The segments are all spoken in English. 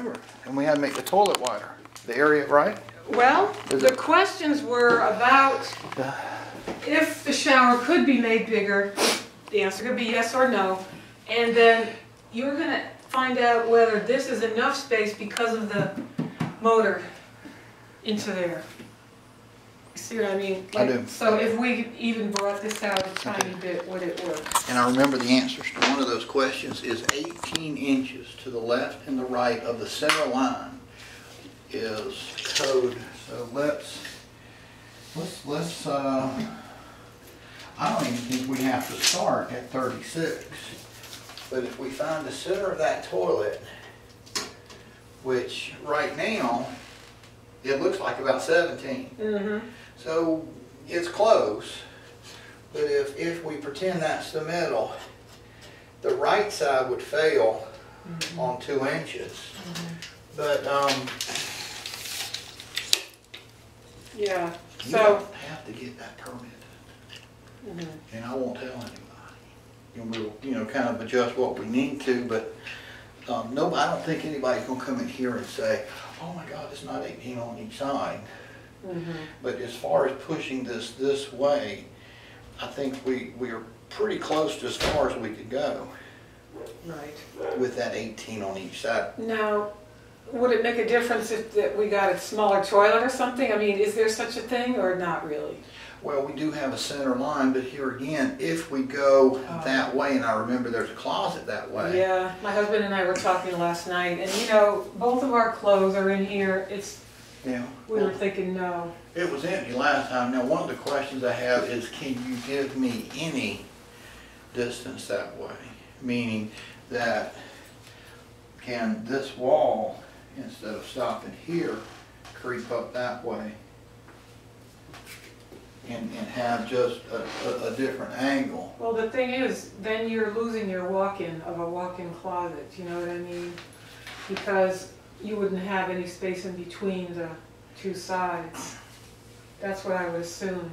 remember. And we had to make the toilet wider. The area, right? Well, the questions were about if the shower could be made bigger. The answer could be yes or no. And then you're going to find out whether this is enough space because of the motor into there. See what I mean? I do. So if we even brought this out a tiny bit, would it work? And I remember the answers to one of those questions is 18 inches to the left and the right of the center line is code. So let's I don't even think we have to start at 36. But if we find the center of that toilet, which right now it looks like about 17. Mm-hmm. So it's close, but if we pretend that's the middle, the right side would fail on 2 inches. But yeah, you so don't have to get that permitted, and I won't tell anybody. We'll kind of adjust what we need to, but no, I don't think anybody's gonna come in here and say, "Oh my God, it's not 18 on each side." But as far as pushing this way, I think we are pretty close to as far as we could go. Right. With that 18 on each side. Now, would it make a difference if we got a smaller toilet or something? I mean, is there such a thing or not really? Well, we do have a center line, but here again, if we go that way, and I remember there's a closet that way. Yeah, my husband and I were talking last night, and both of our clothes are in here. We were thinking no. It was empty last time. Now, one of the questions I have is, can you give me any distance that way? Meaning that, can this wall, instead of stopping here, creep up that way and have just a different angle? Well, the thing is, then you're losing your walk-in of a walk-in closet, you know what I mean? Because you wouldn't have any space in between the two sides. That's what I would assume.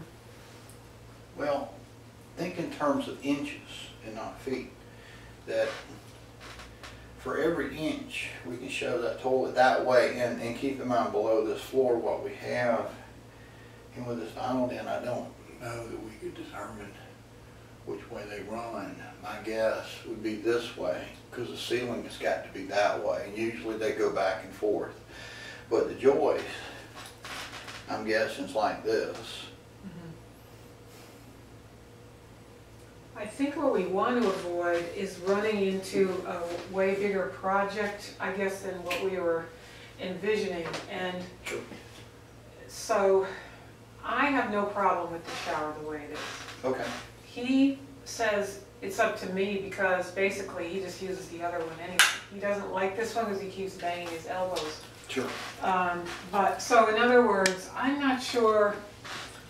Well, think in terms of inches and not feet. That for every inch we can shove that toilet that way, and keep in mind below this floor what we have. And with this island in, I don't know that we could determine which way they run. My guess would be this way, because the ceiling has got to be that way, and usually they go back and forth. But the joist, I'm guessing, is like this. I think what we want to avoid is running into a way bigger project, I guess, than what we were envisioning. And so I have no problem with the shower the way it is. Okay. He says it's up to me because basically he just uses the other one anyway. He doesn't like this one because he keeps banging his elbows. Sure. But so in other words, I'm not sure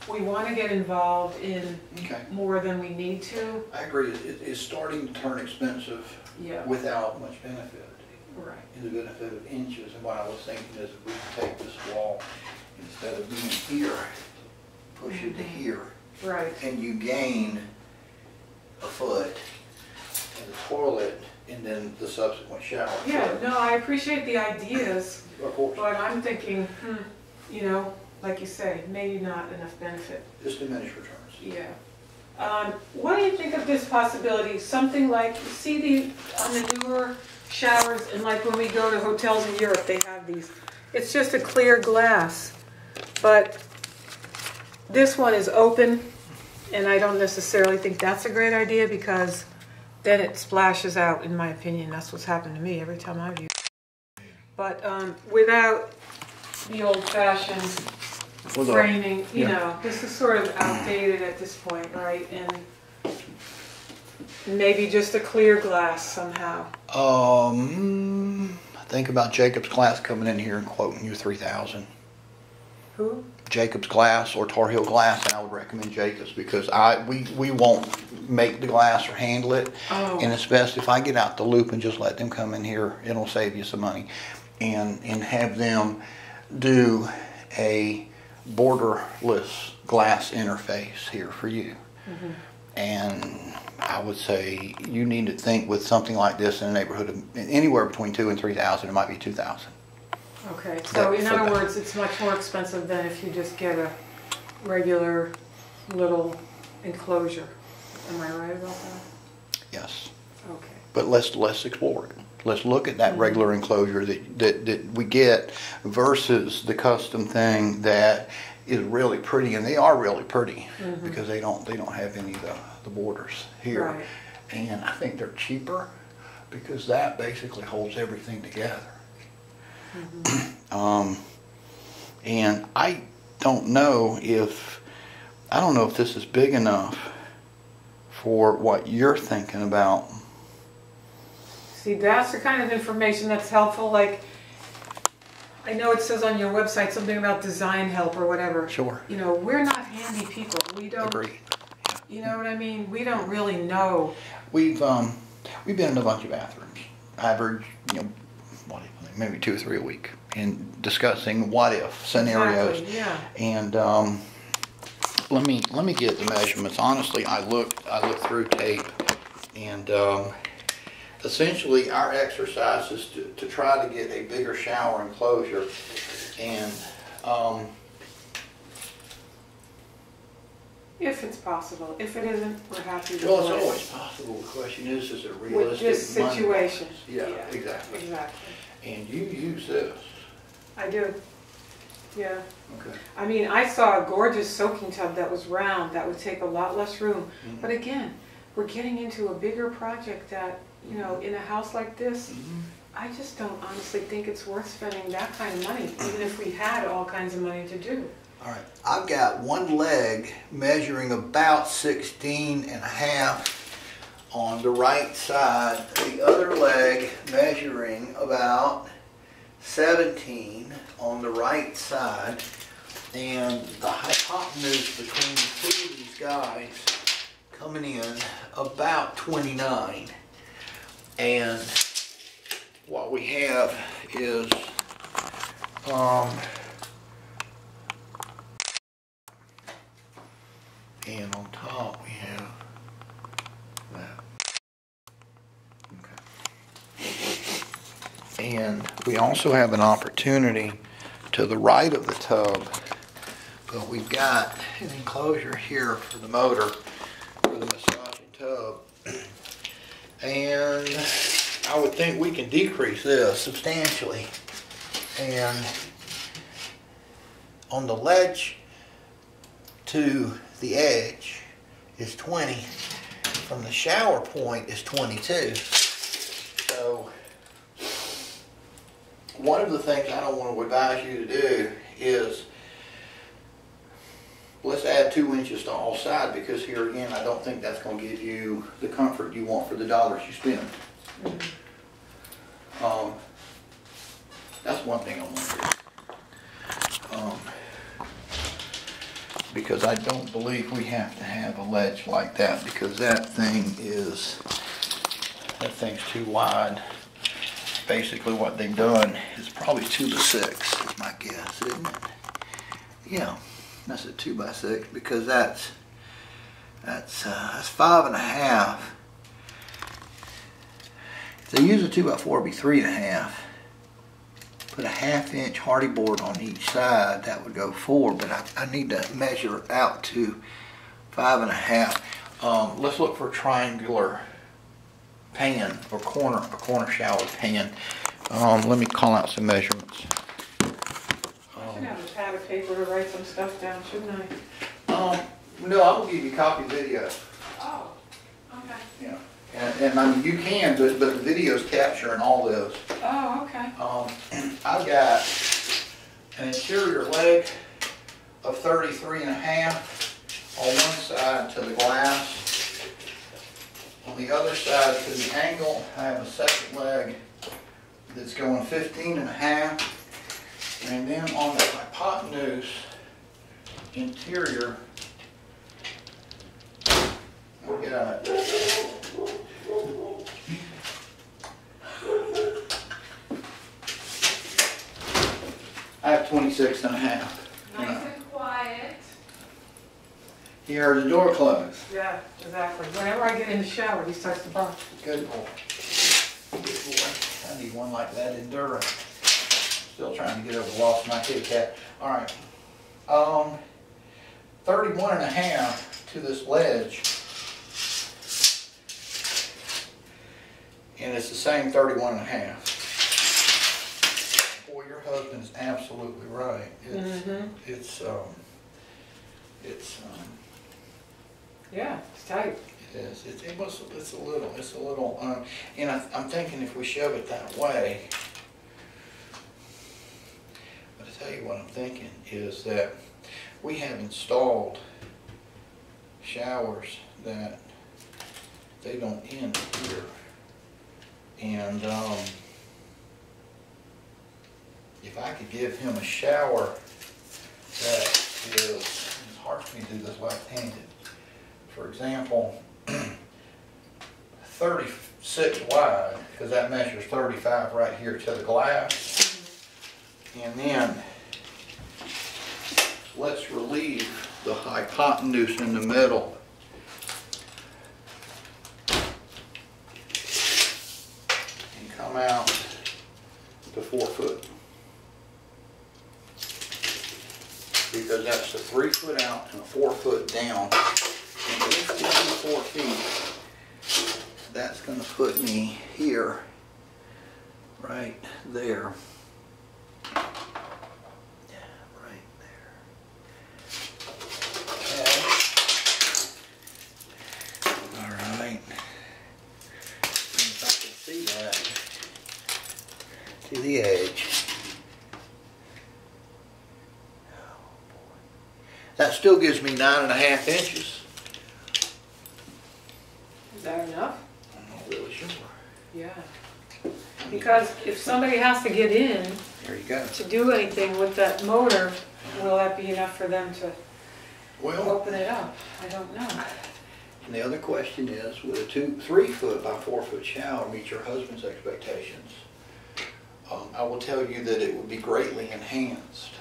we want to get involved in more than we need to. I agree. It's starting to turn expensive without much benefit. Right. In the benefit of inches. And what I was thinking is, if we take this wall, instead of being here, push it to here. Right. And you gain a foot in the toilet and then the subsequent shower. Yeah, no, I appreciate the ideas. Of course. But I'm thinking, like you say, maybe not enough benefit. Just diminished returns. Yeah. What do you think of this possibility? Something like, you see on the newer showers, and like when we go to hotels in Europe, they have these. It's just a clear glass, but this one is open, and I don't necessarily think that's a great idea because then it splashes out, in my opinion. That's what's happened to me every time I've used it. But without the old-fashioned framing, this is sort of outdated at this point, right? And maybe just a clear glass somehow. Think about Jacob's Glass coming in here and quoting you $3,000. Who? Jacob's Glass or Tar Heel Glass, and I would recommend Jacob's because we won't make the glass or handle it, and it's best if I get out the loop and just let them come in here. It'll save you some money, and have them do a borderless glass interface here for you. And I would say you need to think with something like this in a neighborhood of anywhere between 2,000 and 3,000. It might be 2,000. Okay, so in other words, it's much more expensive than if you just get a regular little enclosure. Am I right about that? Yes. Okay. But let's explore it. Let's look at that regular enclosure that we get versus the custom thing that is really pretty, and they are really pretty because they don't have any of the borders here. Right. And I think they're cheaper because that basically holds everything together. And I don't know if this is big enough for what you're thinking about. See, that's the kind of information that's helpful. Like, I know it says on your website something about design help or whatever. Sure. You know, we're not handy people. We don't. Agree. You know what I mean? We don't really know. We've been in a bunch of bathrooms. Average, maybe 2 or 3 a week, and discussing what if scenarios. Exactly, yeah. And let me get the measurements. Honestly, I looked through tape, and essentially our exercise is to try to get a bigger shower enclosure, and if it's possible. If it isn't, we're happy to do well, it's it. always possible. The question is it realistic? With this situation. Yeah, exactly. Exactly. And you use this. I do. Yeah. Okay. I mean, I saw a gorgeous soaking tub that was round that would take a lot less room. But again, we're getting into a bigger project that, you know, in a house like this, I just don't honestly think it's worth spending that kind of money, even if we had all kinds of money to do. All right, I've got one leg measuring about 16.5 on the right side, the other leg measuring about 17 on the right side, and the hypotenuse between the two of these guys coming in about 29. And what we have is and on top we have that. Okay. And we also have an opportunity to the right of the tub, but we've got an enclosure here for the motor, for the massaging tub. And I would think we can decrease this substantially. And on the ledge to the edge is 20. From the shower point is 22. So one of the things I don't want to advise you to do is let's add 2 inches to all sides, because here again I don't think that's going to give you the comfort you want for the dollars you spend. That's one thing I want to do. Because I don't believe we have to have a ledge like that, because that thing's too wide. Basically what they've done is probably 2 by 6 is my guess, isn't it? Yeah, that's a 2 by 6, because that's 5.5. If they use a 2 by 4, it'd be 3.5. Put a 1/2 inch hardy board on each side, that would go 4, but I need to measure out to 5.5. Let's look for a triangular pan or a corner shower pan. Let me call out some measurements. I should have a pad of paper to write some stuff down, shouldn't I? No, I will give you a copy of the video. Oh, okay. Yeah. And I mean, you can, but the video's capturing all those. Oh, okay. I've got an interior leg of 33.5 on one side to the glass. On the other side to the angle, I have a second leg that's going 15.5. And then on the hypotenuse interior, I've got I have 26.5. Nice and quiet. You heard the door close. Yeah, exactly. Whenever I get in the shower, he starts to bark. Good boy. Good boy. I need one like that in Durham. Still trying to get over the loss of my kitty cat. All right. 31.5 to this ledge. And it's the same 31.5. Boy, your husband is absolutely right. Yeah, it's tight. It is. It's a little. And I'm thinking if we shove it that way. But I tell you what I'm thinking is that we have installed showers that they don't end here, and if I could give him a shower that is, it's hard for me to do this left-handed. For example, 36 wide, because that measures 35 right here to the glass. And then let's relieve the hypotenuse in the middle. And come out to 4 foot. Because that's the 3 foot out and a 4 foot down. And if we do 4 feet, that's going to put me here, right there. Right there. Okay. All right. And if I can see that to the edge. That still gives me 9.5 inches. Is that enough? I'm not really sure. Yeah. Because if somebody has to get in There you go. to do anything with that motor, will that be enough for them to Well, open it up? I don't know. and the other question is, would a 3 foot by 4 foot shower meet your husband's expectations? I will tell you that it would be greatly enhanced.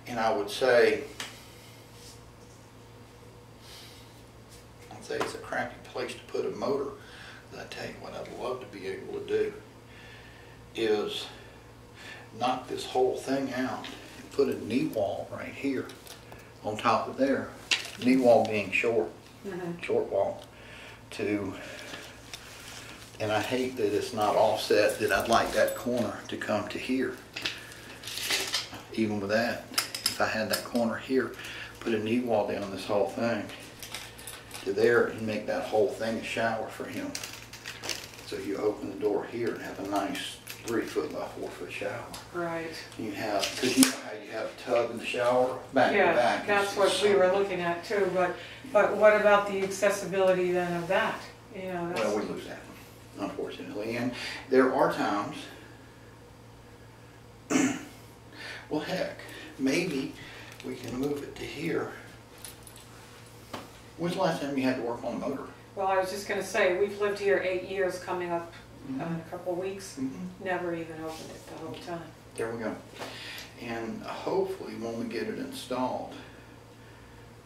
And I would say, it's a crappy place to put a motor. But I tell you what I'd love to be able to do is knock this whole thing out and put a knee wall right here on top of there. Knee wall being short wall and I hate that it's not offset, that I'd like that corner to come to here. Even with that, if I had that corner here, put a knee wall down this whole thing to there and make that whole thing a shower for him. So you open the door here and have a nice 3 foot by 4 foot shower. Right. You have, because you know how you have a tub in the shower, back to back. Yeah, that's what we were looking at too, but what about the accessibility then of that? You know, that's... Well, we lose that, unfortunately. And there are times, well heck, maybe we can move it to here. When's the last time you had to work on a motor? Well, I was just going to say, we've lived here 8 years, coming up in a couple of weeks. Never even opened it the whole time. There we go. And hopefully when we get it installed,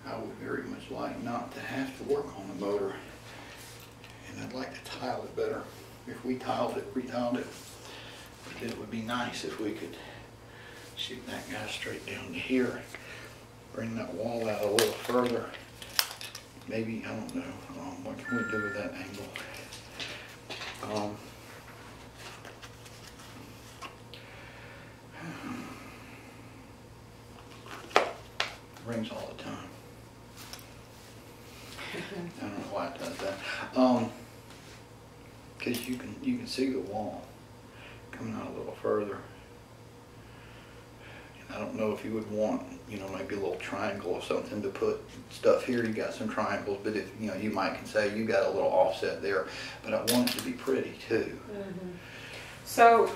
I would very much like not to have to work on the motor. And I'd like to tile it better. If we tiled it, retiled it, it would be nice if we could shoot that guy straight down to here, bring that wall out a little further. Maybe, I don't know, what can we do with that angle? Rings all the time. I don't know why it does that. Because you can see the wall coming out a little further. And I don't know if you would want, maybe a little triangle or something to put stuff here. You got some triangles, but if you might can say you got a little offset there. But I want it to be pretty too. So,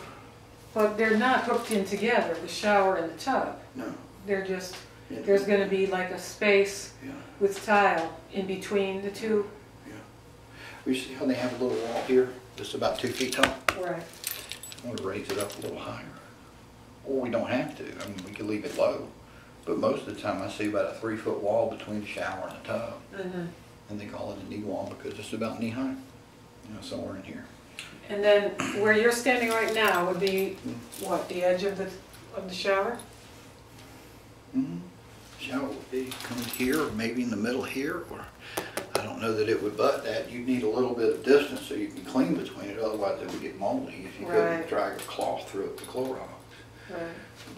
but they're not hooked in together, the shower and the tub. No. They're just, there's going to be like a space with tile in between the two. Yeah. We see how they have a little wall here, just about 2 feet tall. Right. I want to raise it up a little higher. Or we don't have to. I mean, we could leave it low. But most of the time I see about a 3-foot wall between the shower and the tub. Mhm. And they call it a knee wall because it's about knee high, somewhere in here. And then where you're standing right now would be, what, the edge of the shower? Mm-hmm. Shower would be coming here, or maybe in the middle here, or I don't know that it would butt that. You'd need a little bit of distance so you can clean between it, otherwise it would get moldy if you couldn't drag a cloth through it, the Clorox. Right.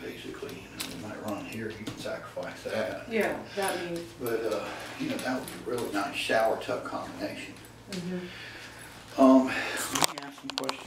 Basically, you might run here, you can sacrifice that. Yeah, that means. But, that would be a really nice shower tub combination. Mhm. Let me ask some questions